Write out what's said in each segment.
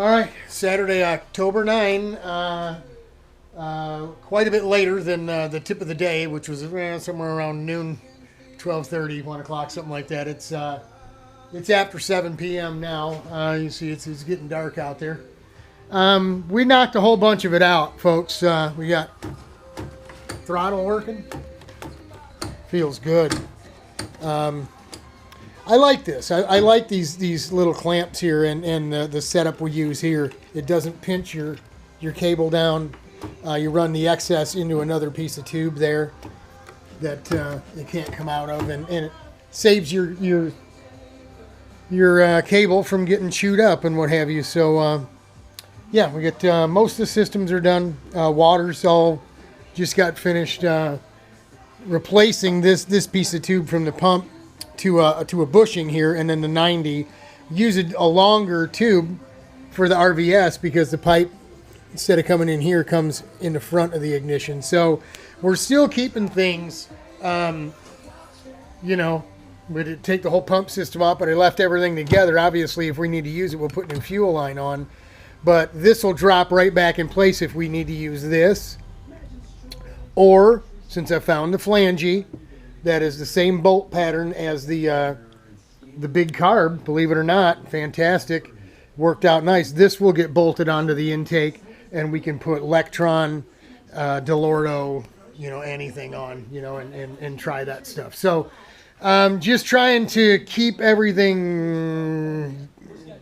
All right, Saturday, October 9, quite a bit later than the tip of the day, which was somewhere around noon, 12:30, 1 o'clock, something like that. It's after 7 p.m. now. You see it's getting dark out there. We knocked a whole bunch of it out, folks. We got throttle working. Feels good. I like this. I like these little clamps here and the setup we use here. It doesn't pinch your cable down. You run the excess into another piece of tube there that it can't come out of, and it saves your cable from getting chewed up and what have you. So yeah, we get most of the systems are done. Water's all just got finished replacing this piece of tube from the pump to a bushing here, and then the 90. Use a longer tube for the RVS because the pipe, instead of coming in here, comes in the front of the ignition. So we're still keeping things, we did take the whole pump system up, but I left everything together. Obviously, if we need to use it, we'll put new fuel line on. But this will drop right back in place if we need to use this. Or, since I found the flange, that is the same bolt pattern as the big carb, believe it or not. Fantastic. Worked out nice. This will get bolted onto the intake, and we can put Electron, Delorto, anything on, and try that stuff. So just trying to keep everything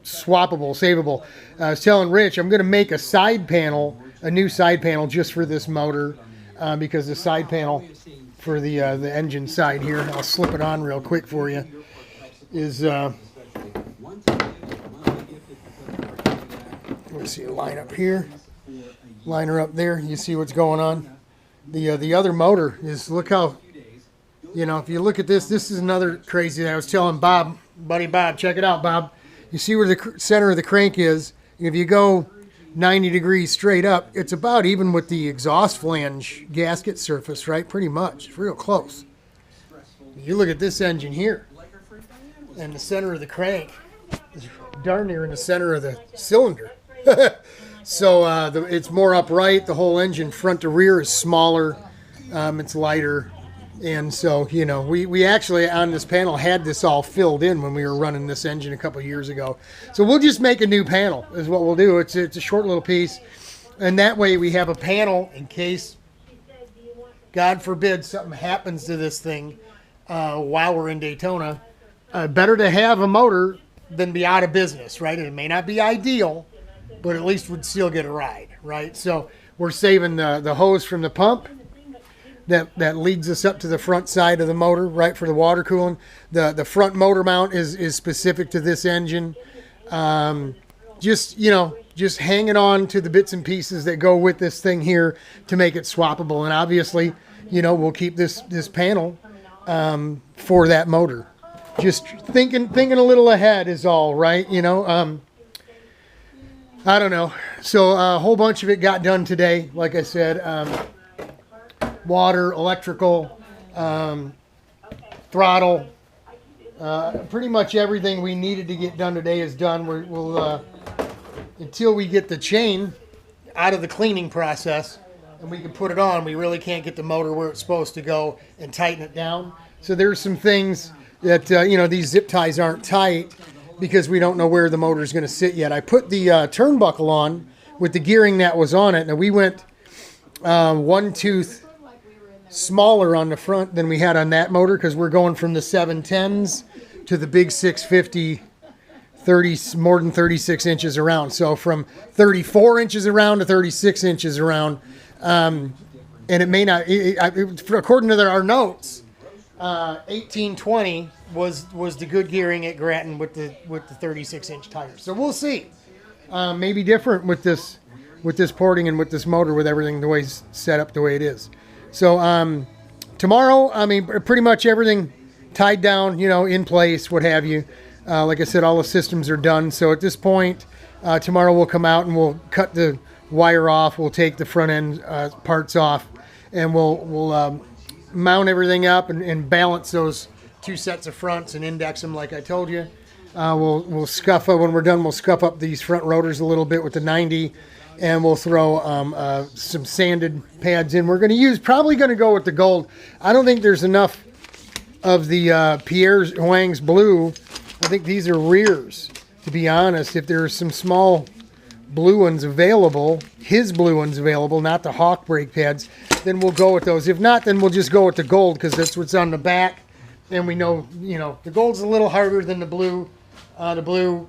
swappable, savable. I was telling Rich, I'm going to make a side panel, a new side panel just for this motor, because the side panel for the engine side here, I'll slip it on real quick for you, is let's see, line up here, line her up there, you see what's going on. The other motor is, look how, if you look at this is another crazy thing. I was telling Bob, buddy Bob, check it out, Bob. You see where the center of the crank is? If you go 90 degrees straight up, it's about even with the exhaust flange gasket surface, right? Pretty much. It's real close. You look at this engine here, and the center of the crank is darn near in the center of the cylinder. So it's more upright. The whole engine, front to rear, is smaller. It's lighter. And so, we actually on this panel had this all filled in when we were running this engine a couple of years ago. So we'll just make a new panel is what we'll do. It's a short little piece. And that way we have a panel in case, God forbid, something happens to this thing while we're in Daytona. Better to have a motor than be out of business, right? It may not be ideal, but at least we'd still get a ride, right? So we're saving the hose from the pump. That leads us up to the front side of the motor, right, for the water cooling. The front motor mount is specific to this engine. Just hanging on to the bits and pieces that go with this thing here to make it swappable. And obviously, we'll keep this panel for that motor. Just thinking a little ahead is all, right? I don't know. So a whole bunch of it got done today, like I said. Water, electrical, throttle, pretty much everything we needed to get done today is done. We'll until we get the chain out of the cleaning process and we can put it on, we really can't get the motor where it's supposed to go and tighten it down. So there's some things that, these zip ties aren't tight because we don't know where the motor is going to sit yet. I put the turnbuckle on with the gearing that was on it. Now we went one tooth smaller on the front than we had on that motor because we're going from the 710s to the big 650 more than 36 inches around. So from 34 inches around to 36 inches around. And it may not, according to our notes, 1820 was the good gearing at Grattan with the 36 inch tires. So we'll see. Maybe different with this porting and with this motor, with everything the way it's set up the way it is. So tomorrow, pretty much everything tied down, in place, what have you. Like I said, all the systems are done. So at this point, tomorrow we'll come out and we'll cut the wire off. We'll take the front end parts off, and we'll mount everything up and balance those two sets of fronts and index them like I told you. We'll scuff up when we're done. We'll scuff up these front rotors a little bit with the 90, and we'll throw some sanded pads in. We're going to probably going to go with the gold. I don't think there's enough of the Pierre Huang's blue. I think these are rears, to be honest. If there's some small blue ones available, his blue ones available, not the Hawk brake pads, then we'll go with those. If not, then we'll just go with the gold, because that's what's on the back. And we know, the gold's a little harder than the blue. The blue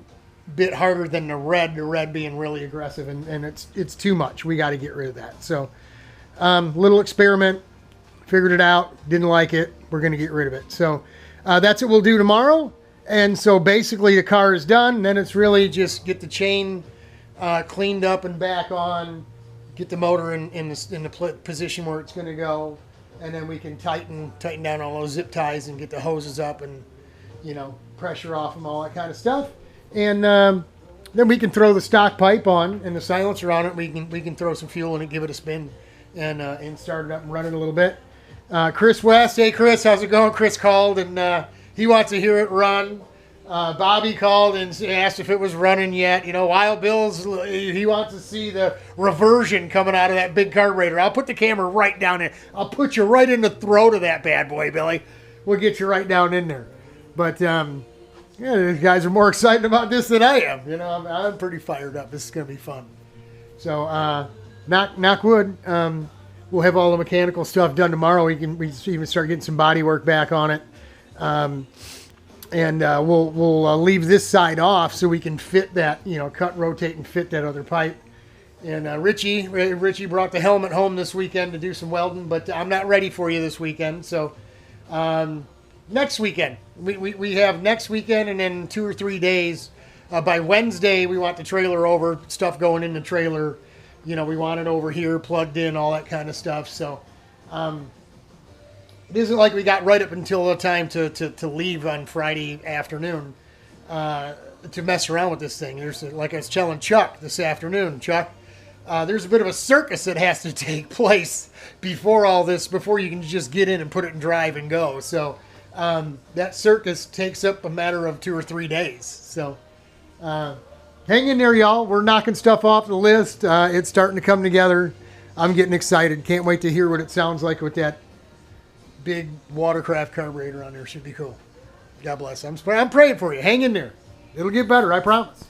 bit harder than the red being really aggressive, and it's too much. We got to get rid of that. So little experiment, figured it out, didn't like it, we're going to get rid of it. So that's what we'll do tomorrow. And so basically the car is done. Then it's really just get the chain cleaned up and back on, get the motor in the position where it's going to go, and then we can tighten down all those zip ties and get the hoses up and pressure off them, all that kind of stuff. And then we can throw the stock pipe on and the silencer on it. We can throw some fuel in it, give it a spin, and start it up and run it a little bit. Chris West, hey Chris, how's it going? Chris called and he wants to hear it run. Bobby called and asked if it was running yet. Wild Bill's, he wants to see the reversion coming out of that big carburetor. I'll put the camera right down there. I'll put you right in the throat of that bad boy, Billy. We'll get you right down in there. But these guys are more excited about this than I am. I'm pretty fired up. This is going to be fun. So knock wood. We'll have all the mechanical stuff done tomorrow. We even start getting some body work back on it. And we'll leave this side off so we can fit that, cut, rotate, and fit that other pipe. And Richie brought the helmet home this weekend to do some welding, but I'm not ready for you this weekend. So next weekend, we have next weekend, and then 2 or 3 days. By Wednesday, we want the trailer over, stuff going in the trailer. We want it over here, plugged in, all that kind of stuff. So it isn't like we got right up until the time to leave on Friday afternoon to mess around with this thing. There's, like I was telling Chuck this afternoon, Chuck, there's a bit of a circus that has to take place before all this, before you can just get in and put it in drive and go. So that circus takes up a matter of 2 or 3 days. So hang in there, y'all. We're knocking stuff off the list. It's starting to come together. I'm getting excited. Can't wait to hear what it sounds like with that big watercraft carburetor on there. Should be cool. God bless. I'm praying for you. Hang in there. It'll get better, I promise.